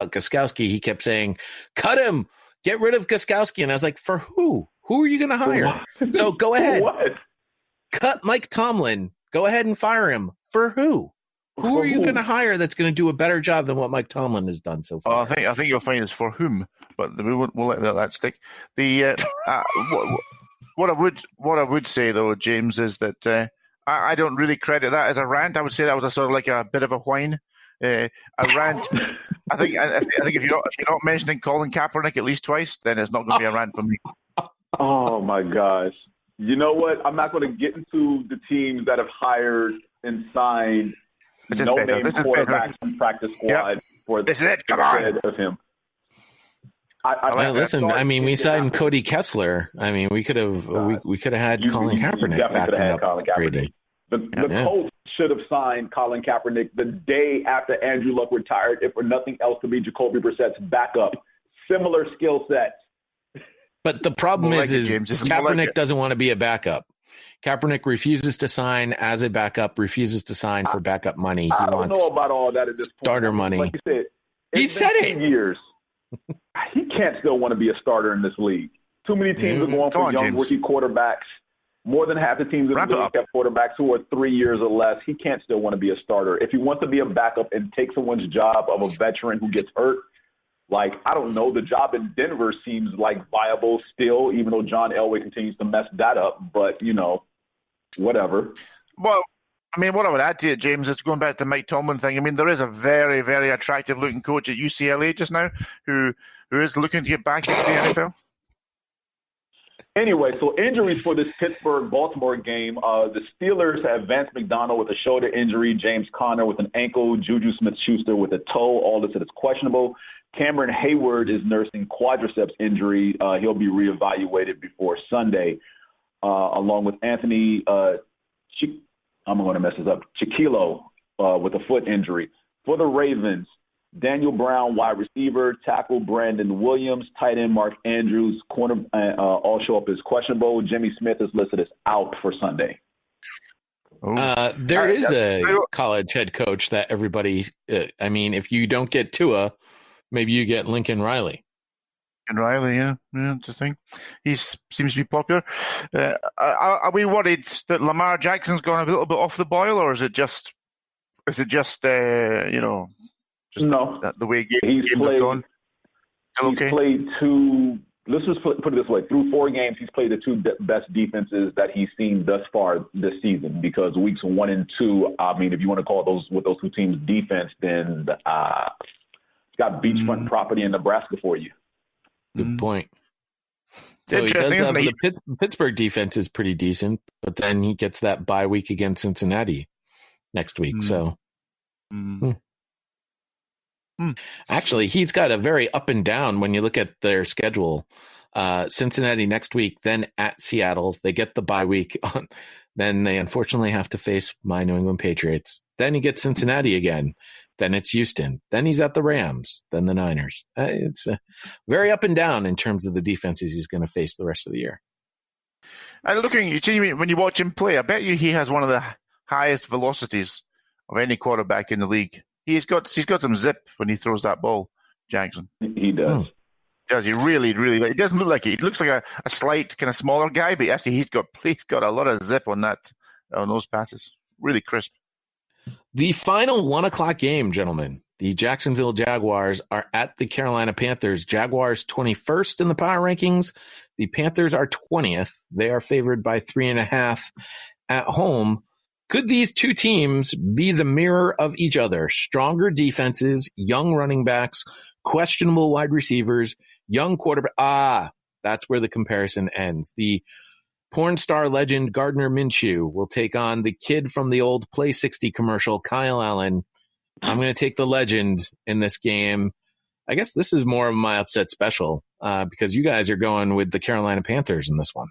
Gostkowski, he kept saying, cut him, get rid of Gostkowski. And I was like, for who? Who are you going to hire? So go ahead. What? Cut Mike Tomlin. Go ahead and fire him. For who? Who are you going to hire that's going to do a better job than what Mike Tomlin has done so far? I think you'll find it's for whom, but we'll let that stick. The what I would say though, James, is that I don't really credit that as a rant. I would say that was a sort of like a bit of a whine. A rant. I think if you're not mentioning Colin Kaepernick at least twice, then it's not going to be a rant for me. Oh my gosh! You know what? I'm not going to get into the teams that have hired and signed no-name quarterbacks from practice squad for this is it. Come on, of him. Listen, I mean, we signed Cody Kessler. I mean, we could have had Colin Kaepernick backing up Brady. The Colts should have signed Colin Kaepernick the day after Andrew Luck retired, if for nothing else to be Jacoby Brissett's backup. Similar skill sets. But the problem is Kaepernick doesn't want to be a backup. Kaepernick refuses to sign as a backup, refuses to sign for backup money. I don't know about all that at this point. Starter money. Like you said, he said it. Years. He can't still want to be a starter in this league. Too many teams are going for young rookie quarterbacks. More than half the teams in the league have quarterbacks who are 3 years or less. He can't still want to be a starter. If he wants to be a backup and take someone's job of a veteran who gets hurt, like, I don't know, the job in Denver seems like viable still, even though John Elway continues to mess that up. But, whatever. Well, I mean, what I would add to it, James, is going back to the Mike Tomlin thing. I mean, there is a very, very attractive-looking coach at UCLA just now who is looking to get back into the NFL. Anyway, so injuries for this Pittsburgh-Baltimore game. The Steelers have Vance McDonald with a shoulder injury, James Conner with an ankle, Juju Smith-Schuster with a toe, all listed as questionable. Cameron Hayward is nursing quadriceps injury. He'll be reevaluated before Sunday, along with Anthony I'm going to mess this up, Chiquilo with a foot injury. For the Ravens, Daniel Brown, wide receiver, tackle Brandon Williams, tight end Mark Andrews, corner all show up as questionable. Jimmy Smith is listed as out for Sunday. There is a college head coach that everybody, if you don't get Tua, maybe you get Lincoln Riley. Yeah, that's the thing. He seems to be popular. Are we worried that Lamar Jackson's gone a little bit off the boil, or is it just no, the way games have gone? He's played two. Let's just put it this way: through 4 games, he's played the 2 best defenses that he's seen thus far this season. Because weeks 1 and 2, I mean, if you want to call those 2 teams defense, then it's got beachfront property in Nebraska for you. Good point. So Interesting. The Pittsburgh defense is pretty decent, but then he gets that bye week against Cincinnati next week. Actually, he's got a very up and down when you look at their schedule. Cincinnati next week, then at Seattle. They get the bye week. Then they unfortunately have to face my New England Patriots. Then he gets Cincinnati again. Then it's Houston. Then he's at the Rams. Then the Niners. It's very up and down in terms of the defenses he's going to face the rest of the year. And when you watch him play, I bet you he has one of the highest velocities of any quarterback in the league. He's got some zip when he throws that ball, Jackson. He does. He really, really. It doesn't look like it. It looks like a slight, kind of smaller guy, but actually he's got a lot of zip on those passes. Really crisp. The final 1:00 game, gentlemen. The Jacksonville Jaguars are at the Carolina Panthers. Jaguars 21st in the power rankings. The Panthers are 20th. They are favored by 3.5 at home. Could these 2 teams be the mirror of each other? Stronger defenses, young running backs, questionable wide receivers, young quarterback. That's where the comparison ends. The porn star legend Gardner Minshew will take on the kid from the old Play 60 commercial, Kyle Allen. I'm going to take the legend in this game. I guess this is more of my upset special because you guys are going with the Carolina Panthers in this one.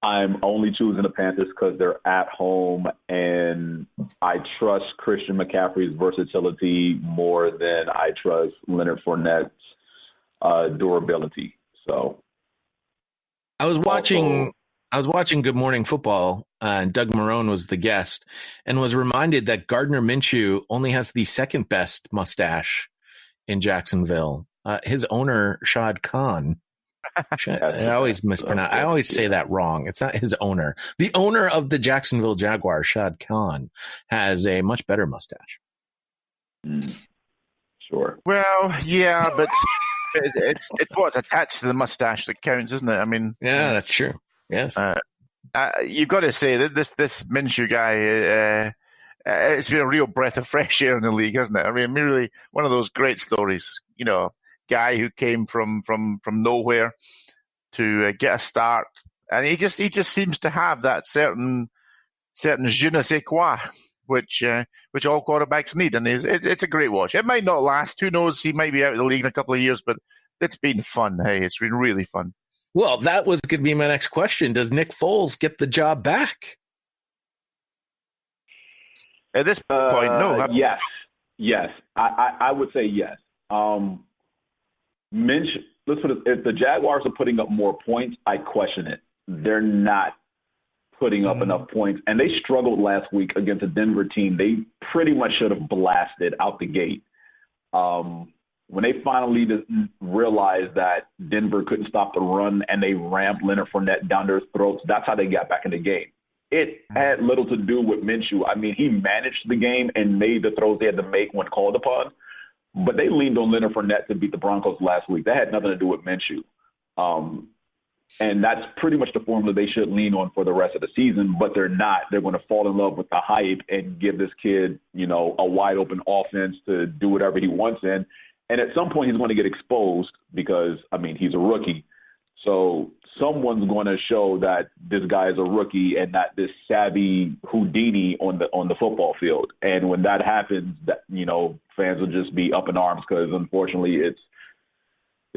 I'm only choosing the Panthers because they're at home, and I trust Christian McCaffrey's versatility more than I trust Leonard Fournette's durability. So I was watching I was watching Good Morning Football, and Doug Marrone was the guest, and was reminded that Gardner Minshew only has the second best mustache in Jacksonville. His owner, Shad Khan. I always mispronounce. I always say that wrong. It's not his owner. The owner of the Jacksonville Jaguars, Shad Khan, has a much better mustache. Sure. Well, yeah, but it's what's attached to the mustache that counts, isn't it? I mean, yeah, that's true. Yes. You've got to say that this Minshew guy, it's been a real breath of fresh air in the league, hasn't it? I mean, really one of those great stories. You know, guy who came from nowhere to get a start, and he just seems to have that certain je ne sais quoi, which all quarterbacks need, and it's a great watch. It might not last. Who knows? He might be out of the league in a couple of years, but it's been fun. Hey, it's been really fun. Well, that was going to be my next question. Does Nick Foles get the job back? At this point, no. Yes. I would say yes. Let's put it, if the Jaguars are putting up more points, I question it. They're not putting up enough points, and they struggled last week against a Denver team they pretty much should have blasted out the gate. When they finally realized that Denver couldn't stop the run and they rammed Leonard Fournette down their throats, that's how they got back in the game. It had little to do with Minshew. I mean, he managed the game and made the throws they had to make when called upon, but they leaned on Leonard Fournette to beat the Broncos last week. That had nothing to do with Minshew. And that's pretty much the formula they should lean on for the rest of the season, but they're not. They're going to fall in love with the hype and give this kid, a wide open offense to do whatever he wants in. And at some point he's going to get exposed because, he's a rookie. So someone's going to show that this guy is a rookie and not this savvy Houdini on the football field. And when that happens, that, fans will just be up in arms because unfortunately it's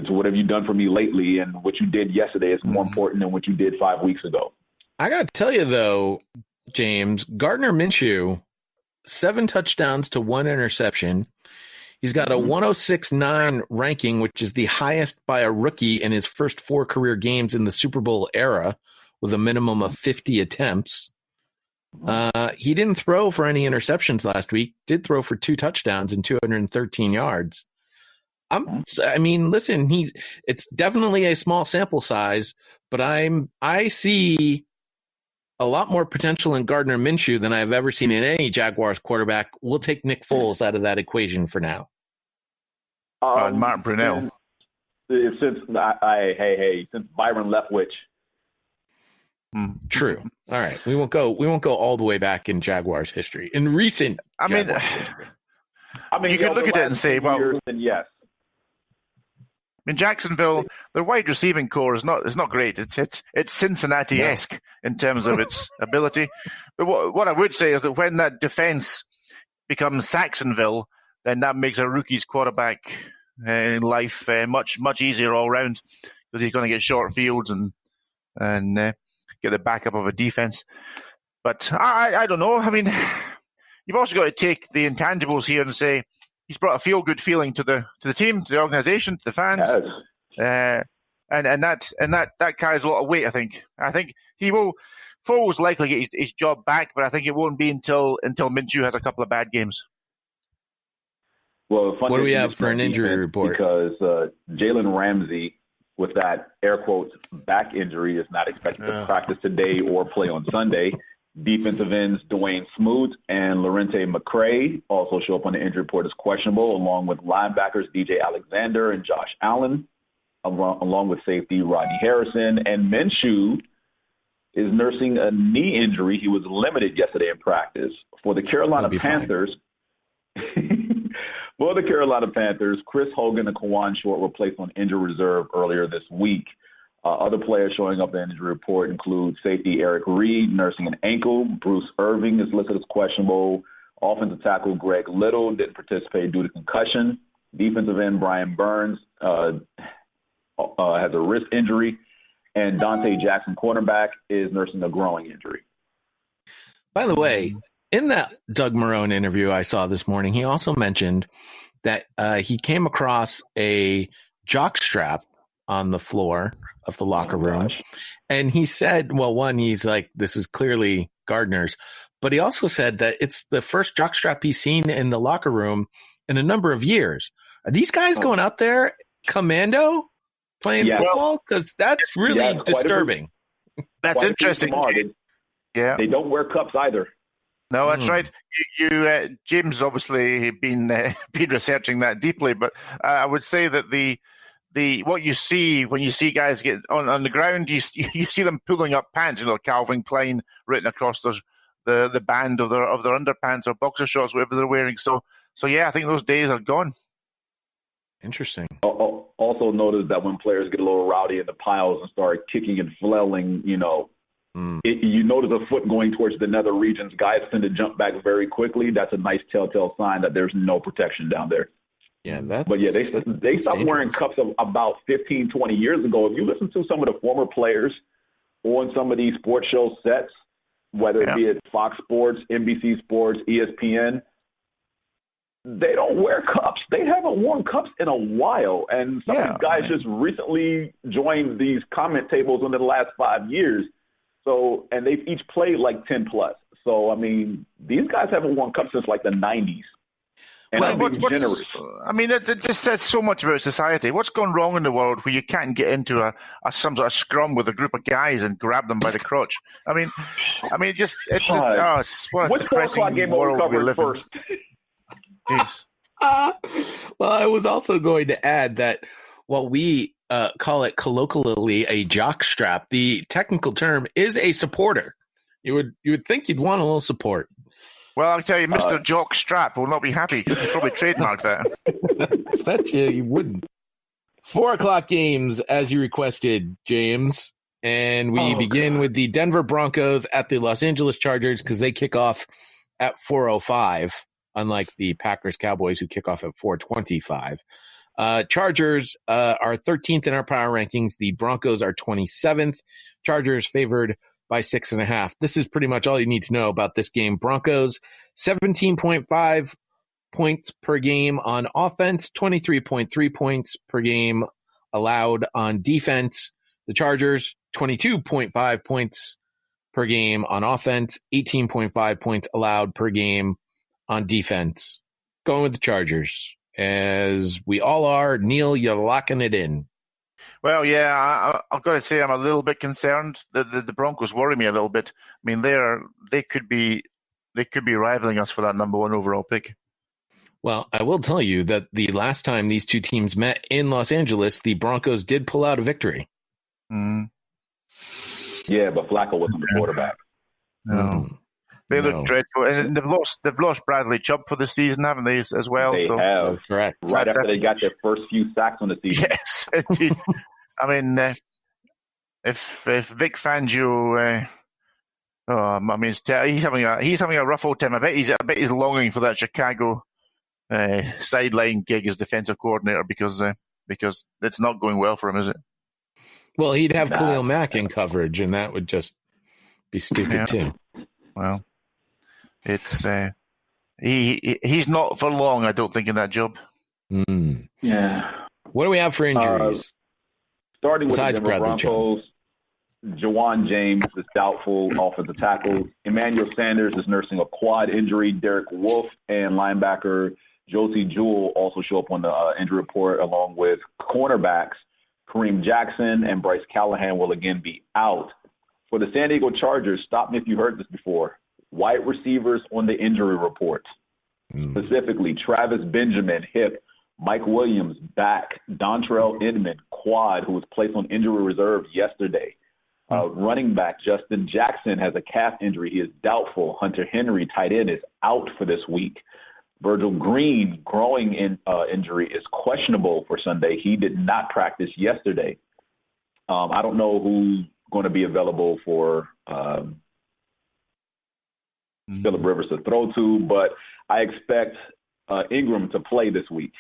what have you done for me lately, and what you did yesterday is more important than what you did 5 weeks ago. I got to tell you, though, James, Gardner Minshew, 7 touchdowns to 1 interception. He's got a 106.9 ranking, which is the highest by a rookie in his first 4 career games in the Super Bowl era, with a minimum of 50 attempts. He didn't throw for any interceptions last week, did throw for 2 touchdowns and 213 yards. Listen, it's definitely a small sample size, but I see a lot more potential in Gardner Minshew than I've ever seen in any Jaguars quarterback. We'll take Nick Foles out of that equation for now. Martin Brunell. Since Byron Leftwich. True. All right, we won't go all the way back in Jaguars history. In recent, Jaguars history. You can look at it and say, well, yes. In Jacksonville, their wide receiving core is not great. It's Cincinnati-esque in terms of its ability. But what I would say is that when that defense becomes Saxonville, then that makes a rookie's quarterback in life much easier all around, because he's going to get short fields and get the backup of a defense. But I don't know. I mean, you've also got to take the intangibles here and say, he's brought a feel-good feeling to the team, to the organization, to the fans, and that carries a lot of weight. I think he will. Foles likely get his job back, but I think it won't be until Minshew has a couple of bad games. Well, what do we have for an injury report? Because Jalen Ramsey, with that air quotes back injury, is not expected to practice today or play on Sunday. Defensive ends Dwayne Smoot and Lorente McCray also show up on the injury report as questionable, along with linebackers DJ Alexander and Josh Allen, along with safety Rodney Harrison. And Minshew is nursing a knee injury. He was limited yesterday in practice. For the Carolina Panthers, Chris Hogan and Kawan Short were placed on injury reserve earlier this week. Other players showing up in the injury report include safety Eric Reed, nursing an ankle. Bruce Irving is listed as questionable. Offensive tackle Greg Little didn't participate due to concussion. Defensive end Brian Burns has a wrist injury. And Dante Jackson, cornerback, is nursing a growing injury. By the way, in that Doug Marrone interview I saw this morning, he also mentioned that he came across a jock strap on the floor of the locker room. Gosh. And he said, well, one, he's like, this is clearly Gardner's. But he also said that it's the first jockstrap he's seen in the locker room in a number of years. Are these guys going out there commando playing football? Because that's really disturbing. That's interesting. Yeah, they don't wear cups either. No, that's right. You James, obviously been researching that deeply, but I would say that the what you see when you see guys get on the ground, you see them pulling up pants. Calvin Klein written across the band of their underpants or boxer shorts, whatever they're wearing. So yeah, I think those days are gone. Interesting. Also notice that when players get a little rowdy in the piles and start kicking and flailing, you notice a foot going towards the nether regions. Guys tend to jump back very quickly. That's a nice telltale sign that there's no protection down there. Yeah, they stopped wearing cups about 15, 20 years ago. If you listen to some of the former players on some of these sports show sets, whether it be at Fox Sports, NBC Sports, ESPN, they don't wear cups. They haven't worn cups in a while. And some of these guys just recently joined these comment tables within the last 5 years. So, and they've each played like 10 plus. So, I mean, these guys haven't worn cups since like the 90s. And I'm being generous. I mean, it just says so much about society. What's gone wrong in the world where you can't get into some sort of scrum with a group of guys and grab them by the crotch? I mean, it's just what a depressing world we live in. Jeez. Well, I was also going to add that while we call it colloquially a jockstrap, the technical term is a supporter. You would think you'd want a little support. Well, I'll tell you, Mr. Jockstrap will not be happy. He'll probably trademark that. I bet you wouldn't. 4 o'clock games, as you requested, James. And we begin with the Denver Broncos at the Los Angeles Chargers because they kick off at 4:05, unlike the Packers Cowboys who kick off at 4:25. Chargers are 13th in our power rankings. The Broncos are 27th. Chargers favored by 6.5. This is pretty much all you need to know about this game. Broncos, 17.5 points per game on offense, 23.3 points per game allowed on defense. The Chargers, 22.5 points per game on offense, 18.5 points allowed per game on defense. Going with the Chargers, as we all are. Neil, you're locking it in. Well, yeah, I've got to say I'm a little bit concerned. The Broncos worry me a little bit. I mean, they could be rivaling us for that number 1 overall pick. Well, I will tell you that the last time these two teams met in Los Angeles, the Broncos did pull out a victory. Mm. Yeah, but Flacco wasn't the quarterback. No. They look dreadful, and they've lost Bradley Chubb for the season, haven't they? As well, they have. Correct. Right after they got their first few sacks on the season. Yes, indeed. I mean, if Vic Fangio, he's having a rough old time. I bet he's longing for that Chicago sideline gig as defensive coordinator because it's not going well for him, is it? Well, he'd have Khalil Mack in coverage, and that would just be stupid too. Well. It's he's not for long, I don't think, in that job. Mm. Yeah. What do we have for injuries? Starting with Besides the Denver Bradley Broncos, Jawan James is doubtful, offensive tackle. Emmanuel Sanders is nursing a quad injury. Derek Wolfe and linebacker Josie Jewell also show up on the injury report, along with cornerbacks Kareem Jackson and Bryce Callahan will again be out. For the San Diego Chargers, stop me if you heard this before. Wide receivers on the injury report, specifically Travis Benjamin, hip, Mike Williams, back, Dontrell Inman, quad, who was placed on injury reserve yesterday. Running back Justin Jackson has a calf injury. He is doubtful. Hunter Henry, tight end, is out for this week. Virgil Green, growing injury, is questionable for Sunday. He did not practice yesterday. I don't know who's going to be available for Phillip Rivers to throw to, but I expect Ingram to play this week.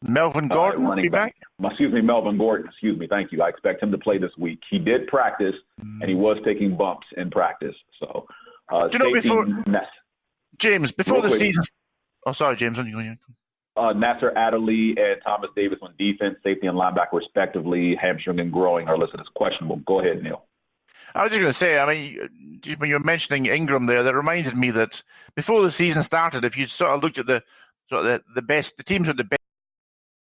Melvin Gordon will be back? Melvin Gordon. Excuse me. Thank you. I expect him to play this week. He did practice, and he was taking bumps in practice. So, James, before the season... Oh, sorry, James. Nasser Adderley and Thomas Davis on defense, safety and linebacker respectively, hamstring and growing are listed as questionable. Go ahead, Neil. I was just going to say, I mean, when you were mentioning Ingram there, that reminded me that before the season started, if you sort of looked at the teams with the best